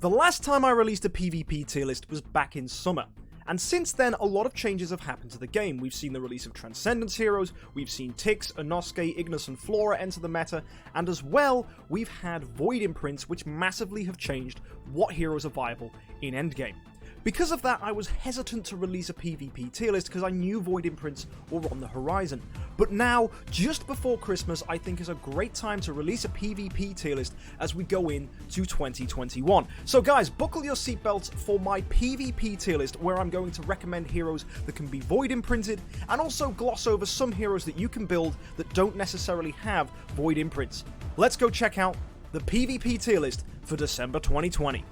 The last time I released a PvP tier list was back in summer, and since then a lot of changes have happened to the game. We've seen the release of Transcendence heroes, we've seen Tix, Inosuke, Ignis and Flora enter the meta, and as well, we've had Void imprints which massively have changed what heroes are viable in endgame. Because of that, I was hesitant to release a PvP tier list because I knew Void imprints were on the horizon. But now, just before Christmas, I think is a great time to release a PvP tier list as we go into 2021. So guys, buckle your seatbelts for my PvP tier list where I'm going to recommend heroes that can be Void imprinted and also gloss over some heroes that you can build that don't necessarily have Void imprints. Let's go check out the PvP tier list for December 2020.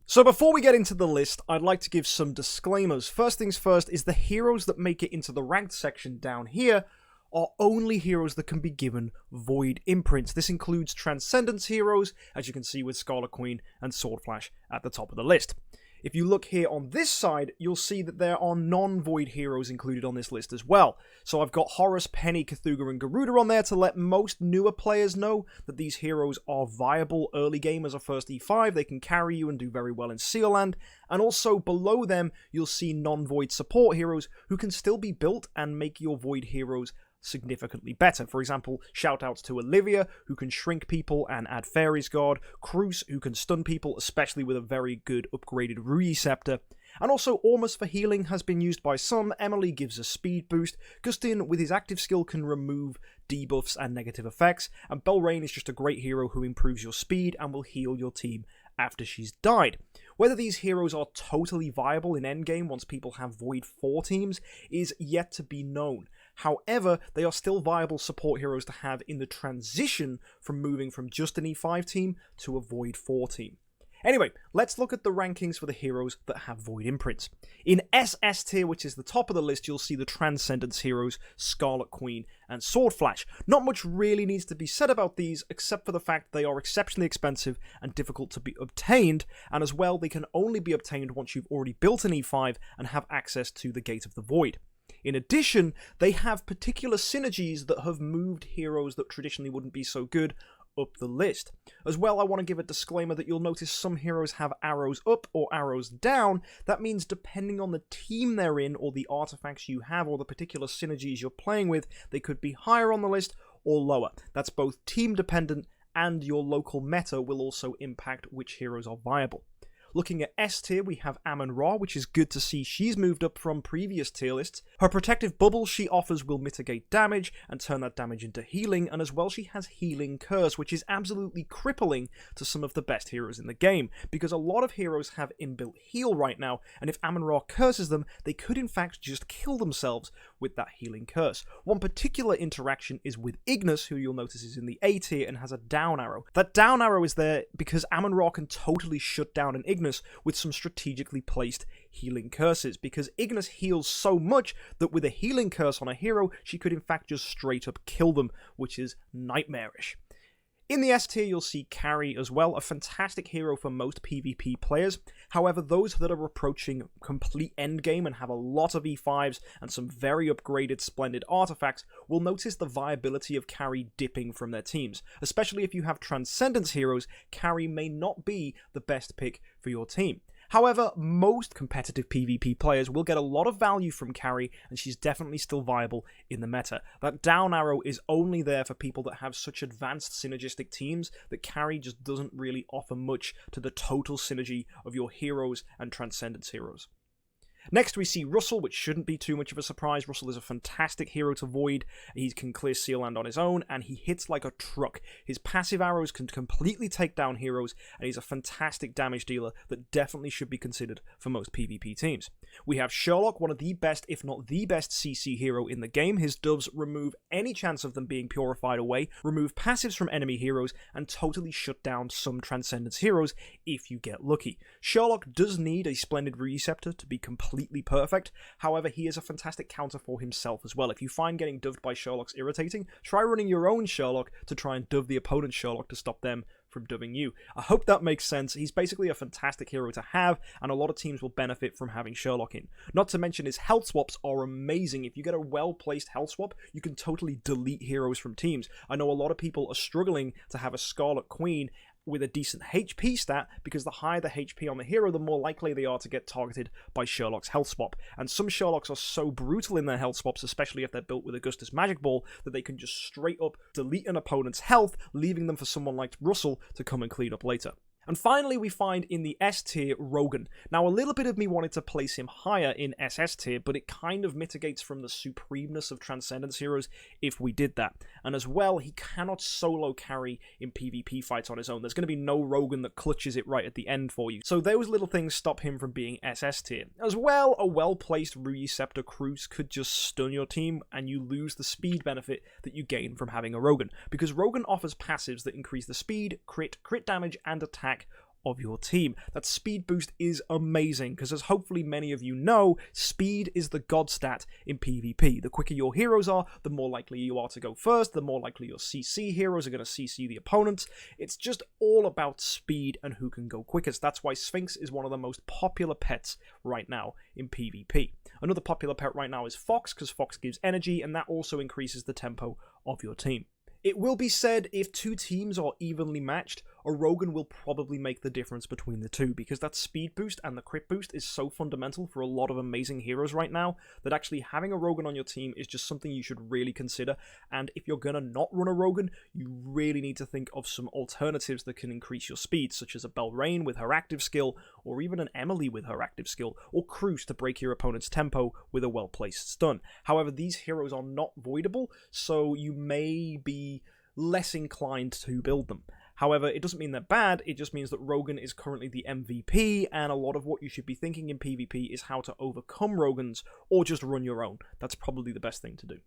So before we get into the list, I'd like to give some disclaimers. First things first is the heroes that make it into the ranked section down here are only heroes that can be given Void imprints. This includes Transcendence heroes, as you can see with Scarlet Queen and Sword Flash at the top of the list. If you look here on this side, you'll see that there are non-Void heroes included on this list as well. So I've got Horus, Penny, Cthulhu, and Garuda on there to let most newer players know that these heroes are viable early game as a first E5. They can carry you and do very well in Sealand. And also below them, you'll see non-Void support heroes who can still be built and make your Void heroes significantly better. For example, shoutouts to Olivia, who can shrink people and add Fairy's Guard, Cruz, who can stun people, especially with a very good upgraded Rui Scepter, and also Ormus for healing has been used by some. Emily gives a speed boost, Gustin with his active skill can remove debuffs and negative effects, and Belrain is just a great hero who improves your speed and will heal your team after she's died. Whether these heroes are totally viable in endgame once people have Void 4 teams is yet to be known. However, they are still viable support heroes to have in the transition from moving from just an E5 team to a Void 4 team. Anyway, let's look at the rankings for the heroes that have Void imprints. In SS tier, which is the top of the list, you'll see the Transcendence heroes, Scarlet Queen and Sword Flash. Not much really needs to be said about these, except for the fact they are exceptionally expensive and difficult to be obtained, and as well, they can only be obtained once you've already built an E5 and have access to the Gate of the Void. In addition, they have particular synergies that have moved heroes that traditionally wouldn't be so good up the list. As well, I want to give a disclaimer that you'll notice some heroes have arrows up or arrows down. That means depending on the team they're in or the artifacts you have or the particular synergies you're playing with, they could be higher on the list or lower. That's both team dependent and your local meta will also impact which heroes are viable. Looking at S tier, we have Amon-Ra, which is good to see she's moved up from previous tier lists. Her protective bubble she offers will mitigate damage and turn that damage into healing, and as well she has Healing Curse, which is absolutely crippling to some of the best heroes in the game, because a lot of heroes have inbuilt heal right now, and if Amon-Ra curses them, they could in fact just kill themselves with that Healing Curse. One particular interaction is with Ignis, who you'll notice is in the A tier and has a down arrow. That down arrow is there because Amon-Ra can totally shut down an Ignis with some strategically placed healing curses, because Ignis heals so much that with a healing curse on a hero, she could in fact just straight up kill them, which is nightmarish. In the S tier, you'll see Carry as well, a fantastic hero for most PvP players. However, those that are approaching complete endgame and have a lot of E5s and some very upgraded splendid artifacts will notice the viability of Carry dipping from their teams. Especially if you have Transcendence heroes, Carry may not be the best pick for your team. However, most competitive PvP players will get a lot of value from Carry, and she's definitely still viable in the meta. That down arrow is only there for people that have such advanced synergistic teams that Carry just doesn't really offer much to the total synergy of your heroes and Transcendence heroes. Next we see Russell, which shouldn't be too much of a surprise. Russell is a fantastic hero to Void. He can clear Sealand on his own, and he hits like a truck. His passive arrows can completely take down heroes, and he's a fantastic damage dealer that definitely should be considered for most PvP teams. We have Sherlock, one of the best, if not the best CC hero in the game. His doves remove any chance of them being purified away, remove passives from enemy heroes, and totally shut down some Transcendence heroes if you get lucky. Sherlock does need a splendid Rui Scepter to be completely perfect. However, he is a fantastic counter for himself as well. If you find getting doved by Sherlocks irritating, try running your own Sherlock to try and dove the opponent's Sherlock to stop them from dubbing you. I hope that makes sense. He's basically a fantastic hero to have, and a lot of teams will benefit from having Sherlock in. Not to mention his health swaps are amazing. If you get a well-placed health swap, you can totally delete heroes from teams. I know a lot of people are struggling to have a Scarlet Queen with a decent HP stat, because the higher the HP on the hero, the more likely they are to get targeted by Sherlock's health swap. And some Sherlocks are so brutal in their health swaps, especially if they're built with Augustus Magic Ball, that they can just straight up delete an opponent's health, leaving them for someone like Russell to come and clean up later. And finally, we find in the S tier, Rogan. Now, a little bit of me wanted to place him higher in SS tier, but it kind of mitigates from the supremeness of Transcendence heroes if we did that. And as well, he cannot solo carry in PvP fights on his own. There's going to be no Rogan that clutches it right at the end for you. So those little things stop him from being SS tier. As well, a well-placed Ruyi Scepter Cruise could just stun your team, and you lose the speed benefit that you gain from having a Rogan, because Rogan offers passives that increase the speed, crit damage, and attack of your team. That speed boost is amazing, because as hopefully many of you know, speed is the god stat in PvP. The quicker your heroes are, the more likely you are to go first, the more likely your CC heroes are going to CC the opponents. It's just all about speed and who can go quickest. That's why Sphinx is one of the most popular pets right now in PvP. Another popular pet right now is Fox, because Fox gives energy, and that also increases the tempo of your team. It will be said, if two teams are evenly matched, a Rogan will probably make the difference between the two, because that speed boost and the crit boost is so fundamental for a lot of amazing heroes right now that actually having a Rogan on your team is just something you should really consider. And if you're gonna not run a Rogan, you really need to think of some alternatives that can increase your speed, such as a Belrain with her active skill, or even an Emily with her active skill, or Cruz to break your opponent's tempo with a well-placed stun. However, these heroes are not voidable, so you may be less inclined to build them. However, it doesn't mean they're bad, it just means that Rogan is currently the MVP, and a lot of what you should be thinking in PvP is how to overcome Rogans, or just run your own. That's probably the best thing to do.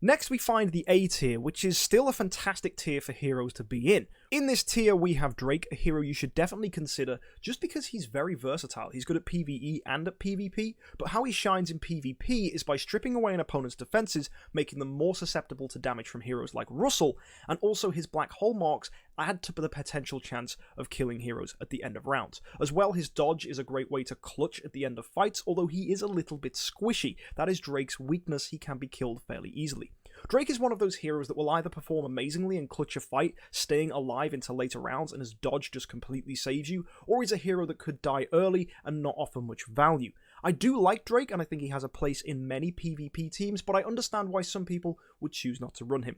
Next, we find the A tier, which is still a fantastic tier for heroes to be in. In this tier, we have Drake, a hero you should definitely consider just because he's very versatile. He's good at PvE and at PvP, but how he shines in PvP is by stripping away an opponent's defenses, making them more susceptible to damage from heroes like Russell, and also his black hole marks add to the potential chance of killing heroes at the end of rounds. As well, his dodge is a great way to clutch at the end of fights, although he is a little bit squishy. That is Drake's weakness, he can be killed fairly easily. Drake is one of those heroes that will either perform amazingly and clutch a fight, staying alive into later rounds and his dodge just completely saves you, or he's a hero that could die early and not offer much value. I do like Drake, and I think he has a place in many PvP teams, but I understand why some people would choose not to run him.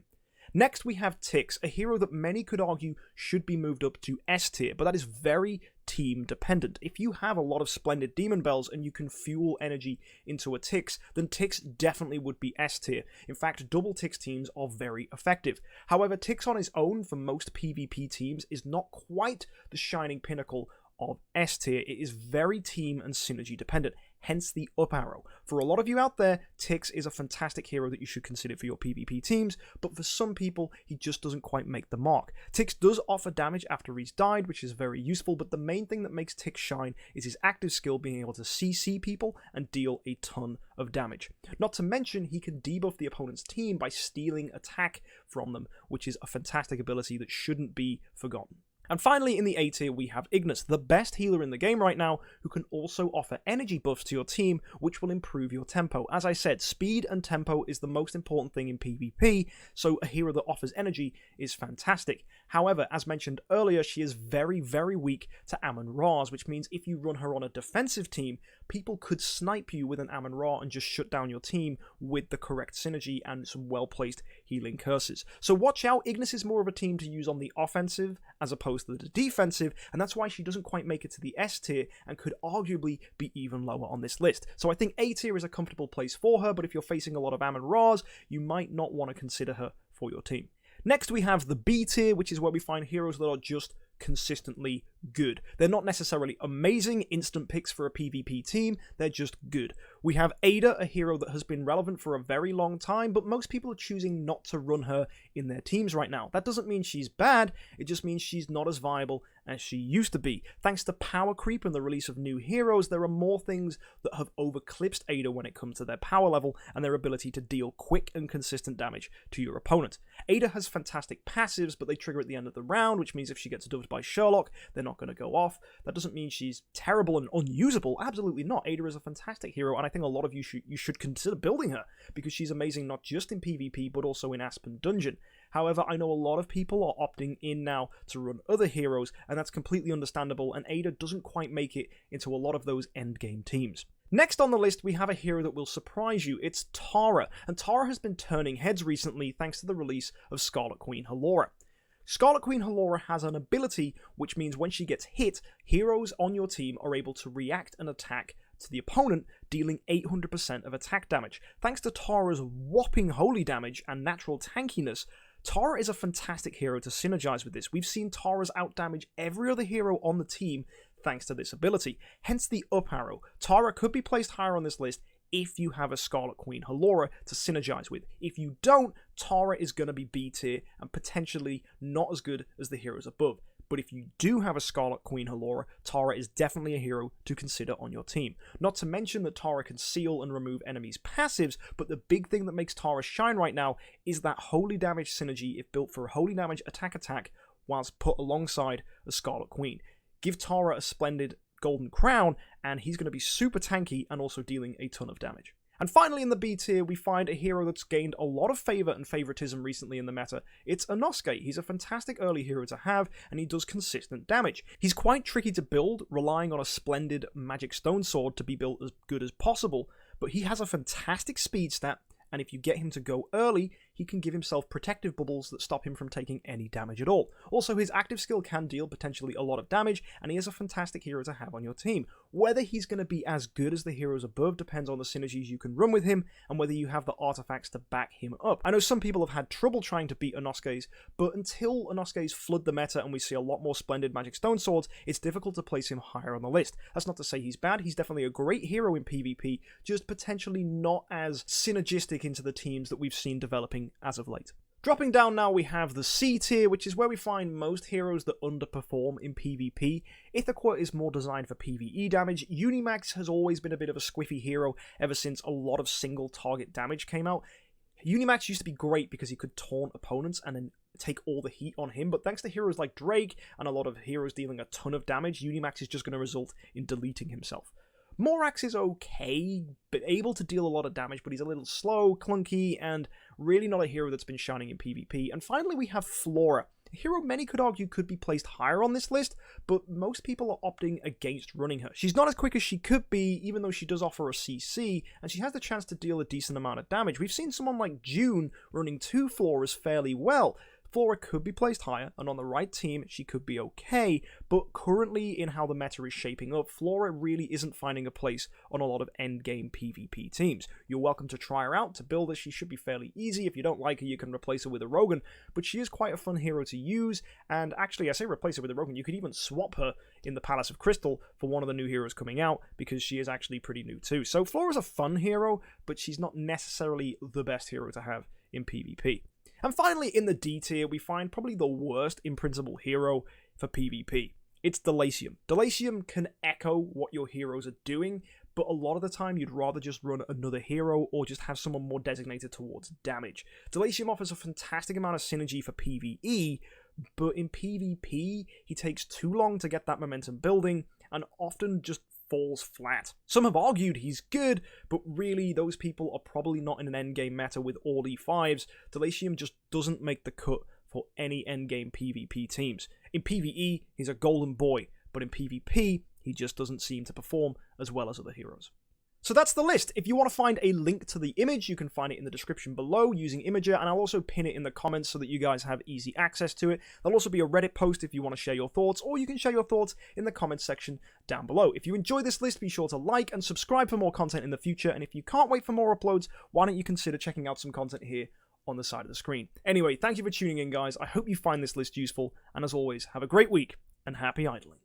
Next, we have Tix, a hero that many could argue should be moved up to S tier, but that is very team dependent. If you have a lot of splendid demon bells and you can fuel energy into a Tix, then Tix definitely would be S tier. In fact, double Tix teams are very effective. However, Tix on his own for most PvP teams is not quite the shining pinnacle of S tier. It is very team and synergy dependent, hence the up arrow. For a lot of you out there, Tix is a fantastic hero that you should consider for your PvP teams, but for some people, he just doesn't quite make the mark. Tix does offer damage after he's died, which is very useful, but the main thing that makes Tix shine is his active skill being able to CC people and deal a ton of damage. Not to mention, he can debuff the opponent's team by stealing attack from them, which is a fantastic ability that shouldn't be forgotten. And finally, in the A tier, we have Ignis, the best healer in the game right now, who can also offer energy buffs to your team, which will improve your tempo. As I said, speed and tempo is the most important thing in PvP, so a hero that offers energy is fantastic. However, as mentioned earlier, she is very, very weak to Amun-Ra's, which means if you run her on a defensive team, people could snipe you with an Amun-Ra and just shut down your team with the correct synergy and some well-placed healing curses. So watch out, Ignis is more of a team to use on the offensive as opposed to the defensive, and that's why she doesn't quite make it to the S tier and could arguably be even lower on this list. So I think A tier is a comfortable place for her, but if you're facing a lot of Amun-Ra's, you might not want to consider her for your team. Next we have the B tier, which is where we find heroes that are just consistently good. They're not necessarily amazing instant picks for a PvP team, they're just good. We have Ada, a hero that has been relevant for a very long time, but most people are choosing not to run her in their teams right now. That doesn't mean she's bad, it just means she's not as viable as she used to be. Thanks to power creep and the release of new heroes, there are more things that have overclipped Ada when it comes to their power level and their ability to deal quick and consistent damage to your opponent. Ada has fantastic passives, but they trigger at the end of the round, which means if she gets dubbed by Sherlock, they're not going to go off. That doesn't mean she's terrible and unusable, absolutely not. Ada is a fantastic hero, and I think a lot of you should consider building her, because she's amazing not just in PvP, but also in Aspen Dungeon. However, I know a lot of people are opting in now to run other heroes, and that's completely understandable, and Ada doesn't quite make it into a lot of those endgame teams. Next on the list, we have a hero that will surprise you. It's Tara, and Tara has been turning heads recently thanks to the release of Scarlet Queen Halora. Scarlet Queen Halora has an ability which means when she gets hit, heroes on your team are able to react and attack to the opponent, dealing 800% of attack damage. Thanks to Tara's whopping holy damage and natural tankiness, Tara is a fantastic hero to synergize with this. We've seen Tara's outdamage every other hero on the team thanks to this ability, hence the up arrow. Tara could be placed higher on this list if you have a Scarlet Queen Halora to synergize with. If you don't, Tara is going to be B tier and potentially not as good as the heroes above. But if you do have a Scarlet Queen Halora, Tara is definitely a hero to consider on your team. Not to mention that Tara can seal and remove enemies' passives, but the big thing that makes Tara shine right now is that holy damage synergy if built for a holy damage attack whilst put alongside a Scarlet Queen. Give Tara a splendid golden crown, and he's going to be super tanky and also dealing a ton of damage. And finally in the B tier, we find a hero that's gained a lot of favour and favouritism recently in the meta. It's Inosuke. He's a fantastic early hero to have, and he does consistent damage. He's quite tricky to build, relying on a splendid magic stone sword to be built as good as possible, but he has a fantastic speed stat, and if you get him to go early, he can give himself protective bubbles that stop him from taking any damage at all. Also, his active skill can deal potentially a lot of damage, and he is a fantastic hero to have on your team. Whether he's going to be as good as the heroes above depends on the synergies you can run with him, and whether you have the artifacts to back him up. I know some people have had trouble trying to beat Inosuke's, but until Inosuke's flood the meta and we see a lot more splendid magic stone swords, it's difficult to place him higher on the list. That's not to say he's bad, he's definitely a great hero in PvP, just potentially not as synergistic into the teams that we've seen developing as of late. Dropping down now, we have the C tier, which is where we find most heroes that underperform in PvP. Ithaca is more designed for PvE damage. Unimax has always been a bit of a squiffy hero ever since a lot of single target damage came out. Unimax used to be great because he could taunt opponents and then take all the heat on him, but thanks to heroes like Drake and a lot of heroes dealing a ton of damage, Unimax is just going to result in deleting himself. Morax is okay, but able to deal a lot of damage, but he's a little slow, clunky, and really not a hero that's been shining in PvP. And finally we have Flora, a hero many could argue could be placed higher on this list, but most people are opting against running her. She's not as quick as she could be, even though she does offer a CC, and she has the chance to deal a decent amount of damage. We've seen someone like June running 2 Floras fairly well. Flora could be placed higher, and on the right team, she could be okay, but currently in how the meta is shaping up, Flora really isn't finding a place on a lot of endgame PvP teams. You're welcome to try her out, to build her, she should be fairly easy. If you don't like her, you can replace her with a Rogan, but she is quite a fun hero to use, and actually, I say replace her with a Rogan, you could even swap her in the Palace of Crystal for one of the new heroes coming out, because she is actually pretty new too. So Flora's a fun hero, but she's not necessarily the best hero to have in PvP. And finally, in the D tier, we find probably the worst in-principle hero for PvP. It's Delacium. Delacium can echo what your heroes are doing, but a lot of the time you'd rather just run another hero or just have someone more designated towards damage. Delacium offers a fantastic amount of synergy for PvE, but in PvP, he takes too long to get that momentum building, and often just falls flat. Some have argued he's good, but really those people are probably not in an endgame meta with all E5s. Delacium just doesn't make the cut for any endgame PvP teams. In PvE, he's a golden boy, but in PvP, he just doesn't seem to perform as well as other heroes. So that's the list. If you want to find a link to the image, you can find it in the description below using Imager, and I'll also pin it in the comments so that you guys have easy access to it. There'll also be a Reddit post if you want to share your thoughts, or you can share your thoughts in the comments section down below. If you enjoy this list, be sure to like and subscribe for more content in the future, and if you can't wait for more uploads, why don't you consider checking out some content here on the side of the screen. Anyway, thank you for tuning in, guys. I hope you find this list useful, and as always, have a great week, and happy idling.